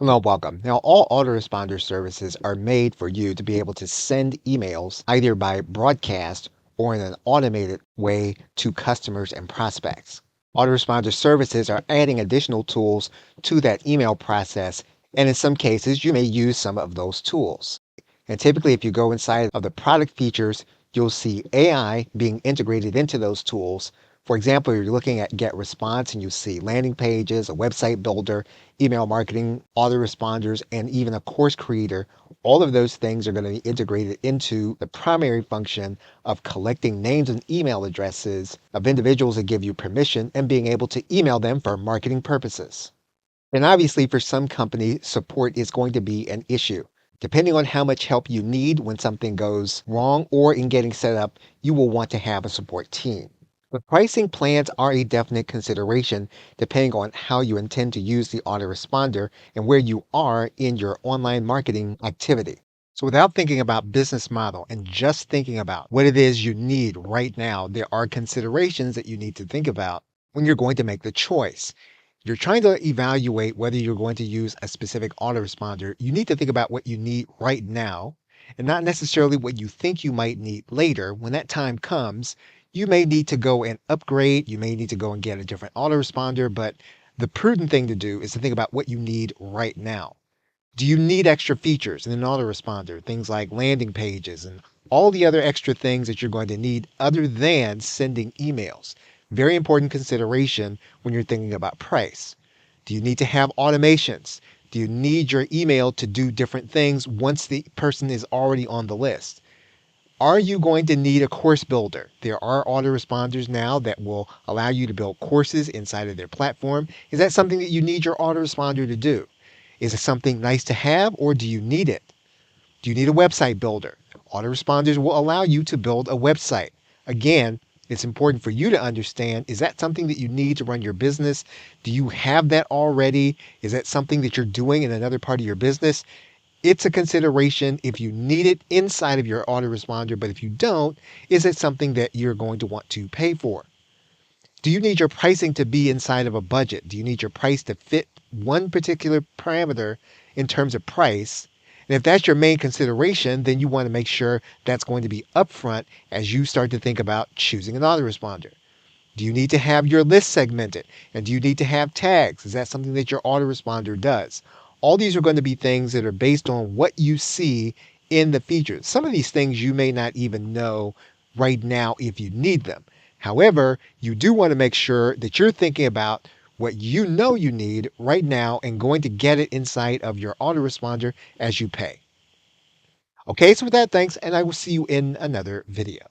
Well, welcome. Now, all autoresponder services are made for you to be able to send emails either by broadcast or in an automated way to customers and prospects. Autoresponder services are adding additional tools to that email process, and in some cases, you may use some of those tools. And typically, if you go inside of the product features, you'll see AI being integrated into those tools. For example, you're looking at Get Response and you see landing pages, a website builder, email marketing, autoresponders, and even a course creator. All of those things are going to be integrated into the primary function of collecting names and email addresses of individuals that give you permission and being able to email them for marketing purposes. And obviously, for some companies, support is going to be an issue. Depending on how much help you need when something goes wrong or in getting set up, you will want to have a support team. But pricing plans are a definite consideration depending on how you intend to use the autoresponder and where you are in your online marketing activity. So without thinking about business model and just thinking about what it is you need right now, there are considerations that you need to think about when you're going to make the choice. You're trying to evaluate whether you're going to use a specific autoresponder. You need to think about what you need right now and not necessarily what you think you might need later. When that time comes, you may need to go and upgrade. You may need to go and get a different autoresponder, but the prudent thing to do is to think about what you need right now. Do you need extra features in an autoresponder? Things like landing pages and all the other extra things that you're going to need other than sending emails. Very important consideration when you're thinking about price. Do you need to have automations? Do you need your email to do different things once the person is already on the list? Are you going to need a course builder? There are autoresponders now that will allow you to build courses inside of their platform. Is that something that you need your autoresponder to do? Is it something nice to have or do you need it? Do you need a website builder? Autoresponders will allow you to build a website. Again, it's important for you to understand, is that something that you need to run your business? Do you have that already? Is that something that you're doing in another part of your business? It's a consideration if you need it inside of your autoresponder, but if you don't, is it something that you're going to want to pay for? Do you need your pricing to be inside of a budget? Do you need your price to fit one particular parameter in terms of price? And if that's your main consideration, then you want to make sure that's going to be upfront as you start to think about choosing an autoresponder. Do you need to have your list segmented? And do you need to have tags? Is that something that your autoresponder does? All these are going to be things that are based on what you see in the features. Some of these things you may not even know right now if you need them. However, you do want to make sure that you're thinking about what you know you need right now and going to get it inside of your autoresponder as you pay. Okay, so with that, thanks, and I will see you in another video.